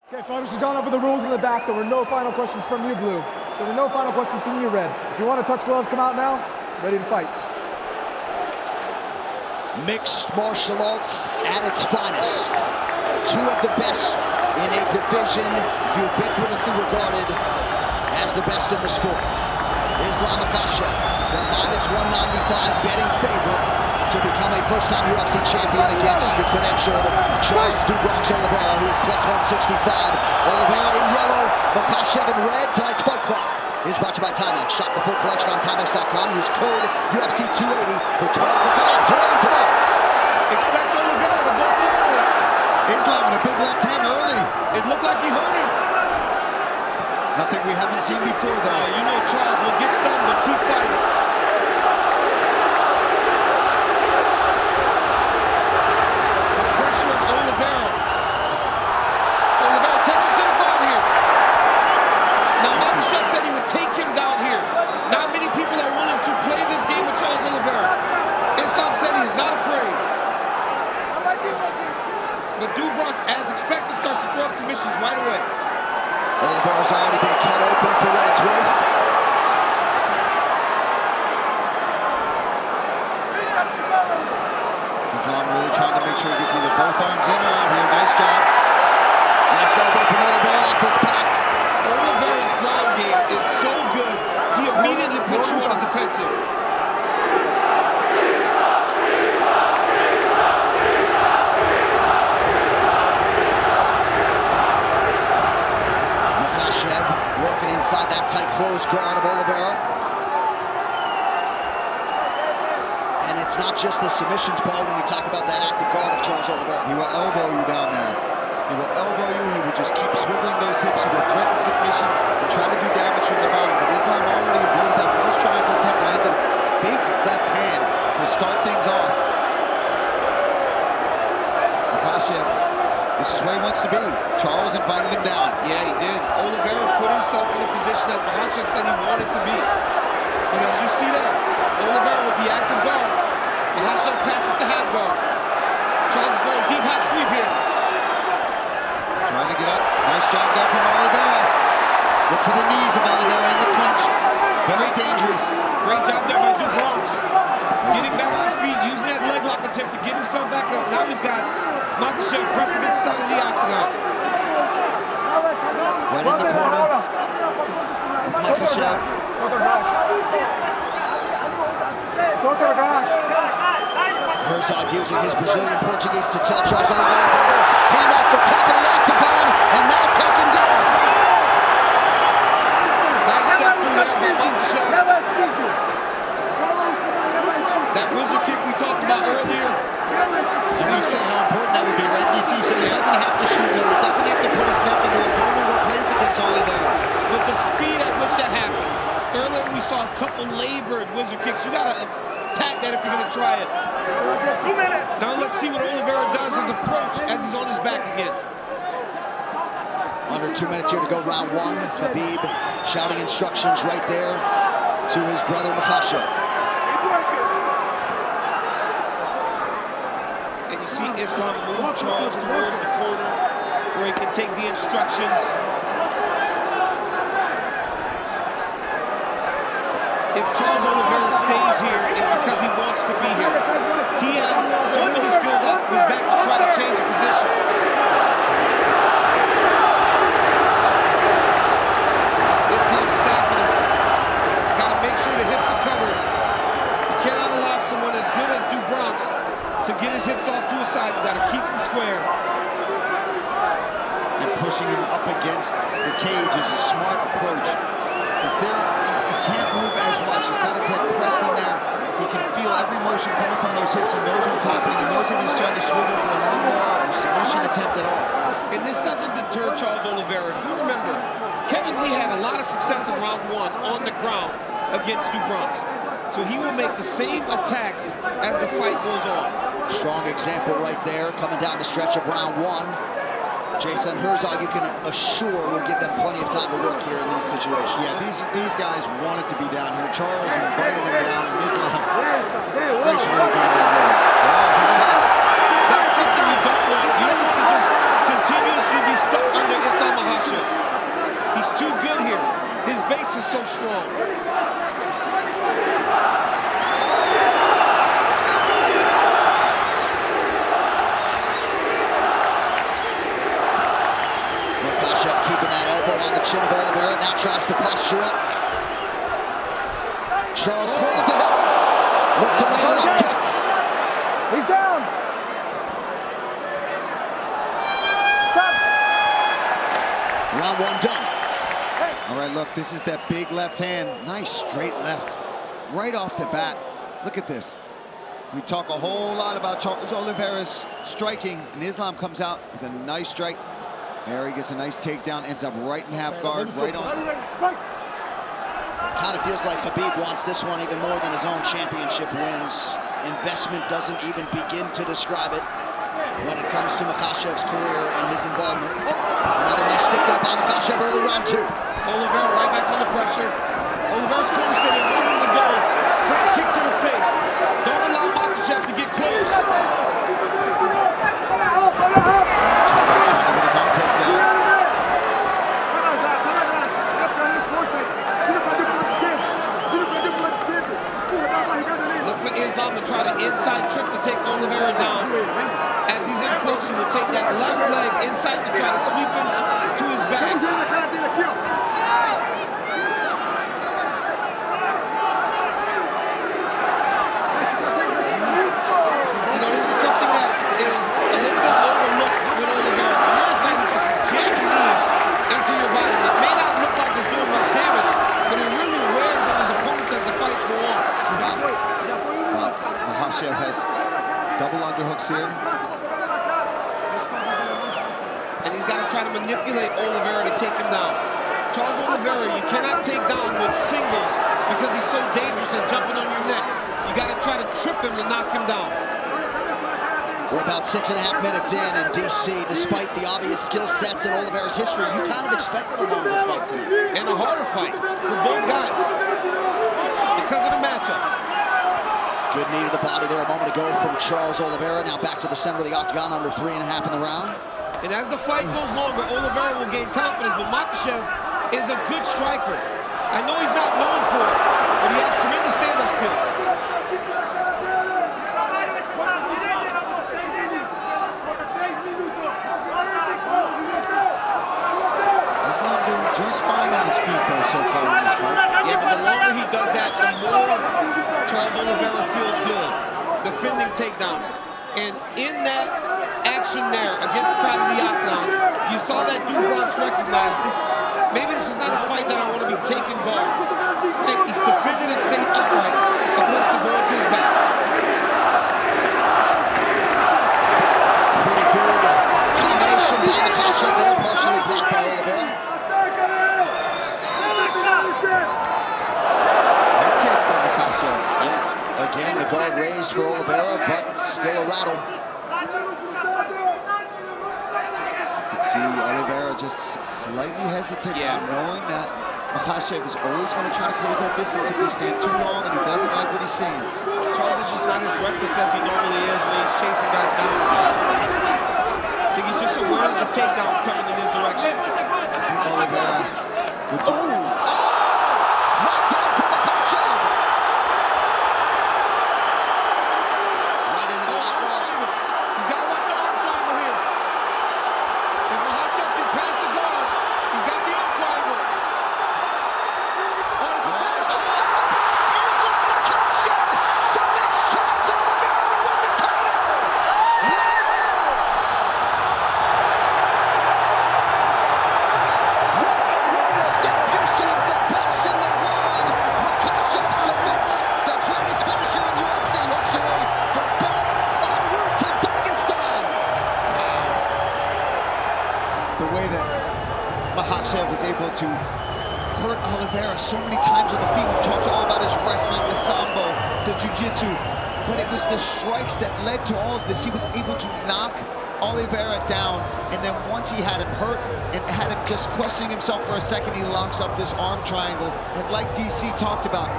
Okay, fighters, we've gone over the rules in the back. There were no final questions from you, Blue. There were no final questions from you, Red. If you want to touch gloves, come out now. Ready to fight. Mixed martial arts at its finest. Two of the best in a division ubiquitously regarded as the best in the sport. Islam Makhachev, the -195 betting favorite to become a first-time UFC champion against the credentialed Charles Oliveira, who is +165. Oliveira in yellow, Makhachev in red. Tonight's fight clock is brought to you by Timex. Shop the full collection on Timex.com. Use code UFC280 for 12% off today. Expect Oliveira to go forward. Islam with a big left hand early. It looked like he hurt him. Nothing we haven't seen before, though. You know Charles will get stunned, but keep fighting. The pressure of Oliveira. Oliveira takes it to the guard here. Now, Makhachev said he would take him down here. Not many people are willing to play this game with Charles Oliveira. Islam said he is not afraid. But Dubronx, as expected, starts to throw up submissions right away. Oliveira's already been cut open for what it's worth. Islam really trying to make sure he gets either both arms in or out here. Nice job. Nice elbow from Oliveira off his back. Oliveira's ground game is so good, he immediately puts you on the defensive. Working inside that tight closed guard of Oliveira. And it's not just the submissions, Paul, when we talk about that active guard of Charles Oliveira. He will elbow you down there. He will elbow you. He will just keep swiveling those hips. He will threaten submissions and try to do damage from the bottom. But Islam already avoided that first triangle attempt, landed a big left hand to start things off. Makhachev, this is where he wants to be. Charles invited him down. Yeah, he did. Oliveira put himself in a position that Makhachev said he wanted to be. And as you see that, Oliveira with the active guard. Makhachev passes the half guard. Charles is going deep half sweep here. Trying to get up. Nice job there from Oliveira. Look for the knees of Oliveira in the clinch. Very dangerous. Great job there by Dubronx. Getting back on his feet, using that leg lock attempt to get himself back up. Now he's got Makhachev pressed against the side of the octagon. Right in the corner. Makhachev. Herzog using his Brazilian Portuguese to tell Charles Oliveira hand off the top of the octagon and now taken down. Nice step through there by Makhachev. That wizard kick we talked about earlier. And we say how important that would be, right, DC? So he doesn't have to shoot low. He doesn't have to put his neck into a vulnerable place against Oliveira. With the speed at which that happened. Earlier we saw a couple labored wizard kicks. You gotta attack that if you're gonna try it. Now let's see what Oliveira does as approach as he's on his back again. Under 2 minutes here to go, round one. Khabib shouting instructions right there to his brother Makhachev. And you see Islam move Charles towards the corner where he can take the instructions. If Charles Oliveira stays here, it's because he wants to be here. He has so many skills off his back to try to change the position. Islam stacking him. Got to make sure the hips are covered. You cannot allow someone as good as Dubronx to get his hips off to his side. You got to keep him square. And pushing him up against the cage is a smart approach. Because there, he can't move as much. He's got his head pressed in there. He can feel every motion coming from those hips. He knows what's happening. He knows if he's trying to swivel for a little more submission attempt at all. And this doesn't deter Charles Oliveira. If you remember, Kevin Lee had a lot of success in round one on the ground against Dubronx. So he will make the same attacks as the fight goes on. Strong example right there coming down the stretch of round one. Jason Herzog, you can assure, will give them plenty of time to work here in these situations. Yeah, these guys wanted to be down here. Charles invited them down, and Islam gracefully gave them down. Wow, big shots. That's something you don't want. You don't want to just continuously be stuck under Islam the chin of Oliveira, now tries to posture up. Charles swallows it up. Look to land it up. He's down. Stop. Round one done. All right, look, this is that big left hand. Nice straight left. Right off the bat. Look at this. We talk a whole lot about Charles Oliveira's striking, and Islam comes out with a nice strike. There he gets a nice takedown, ends up right in half guard, right on. Kind of feels like Khabib wants this one even more than his own championship wins. Investment doesn't even begin to describe it when it comes to Makhachev's career and his involvement. Another nice stick there by Makhachev early round two. Oliveira right back under pressure. Oliveira's corner sitting, wanting to go. Front kick to the face. Don't allow Makhachev to get close. Look for Islam to try the inside trick to take Oliveira down. As he's in close, he will take that left leg inside to try to sweep him to his back. Makhachev has double underhooks here. And he's got to try to manipulate Oliveira to take him down. Charles Oliveira, you cannot take down with singles because he's so dangerous and jumping on your neck. You got to try to trip him to knock him down. We're about 6.5 minutes in DC, despite the obvious skill sets in Oliveira's history, you kind of expected a longer fight tonight. And a harder fight for both guys because of the matchup. Good knee to the body there a moment ago from Charles Oliveira. Now back to the center of the octagon, under 3.5 in the round. And as the fight goes longer, Oliveira will gain confidence, but Makhachev is a good striker. I know he's not known for it, but he has tremendous stand-up skills. Islam doing just fine on his feet, though, so far in this fight. Yeah, but the longer he does that, the more Charles Oliveira feels good. Defending takedowns. And in that action there, against the side of the octagon, you saw that Bronx recognize this. Maybe this is not a fight that I want to be taking guard. He's defended and stayed upright opposed to going to his back. Pretty good combination by Makhachev there, partially blocked by Oliveira. Head kick for Makhachev. Yeah. Again, the guard raised for Oliveira, but still a rattle. You can see Oliveira just slightly hesitant, knowing that Makhachev is always going to try to close that distance if he stands too long and he doesn't like what he's seeing. Charles is just not as reckless as he normally is when he's chasing guys down. I think he's just aware that the takedown's coming in his direction. Oliveira. Knocked down from Makhachev. Right into the left arm. He's got to watch the arm triangle here. If Makhachev can pass the guard, he's got the arm triangle. Oh, it's a finish. Islam Makhachev submits Charles Oliveira to win the title. Wow! What a way to stamp yourself the best in the world. Makhachev submits the greatest finisher in UFC history. The belt en route to Dagestan. The way that Makhachev was able to hurt Oliveira so many times on the feet. We talked all about his wrestling, the sambo, the jiu-jitsu, but it was the strikes that led to all of this. He was able to knock Oliveira down, and then once he had him hurt and had him just questioning himself for a second, he locks up this arm triangle. And like DC talked about,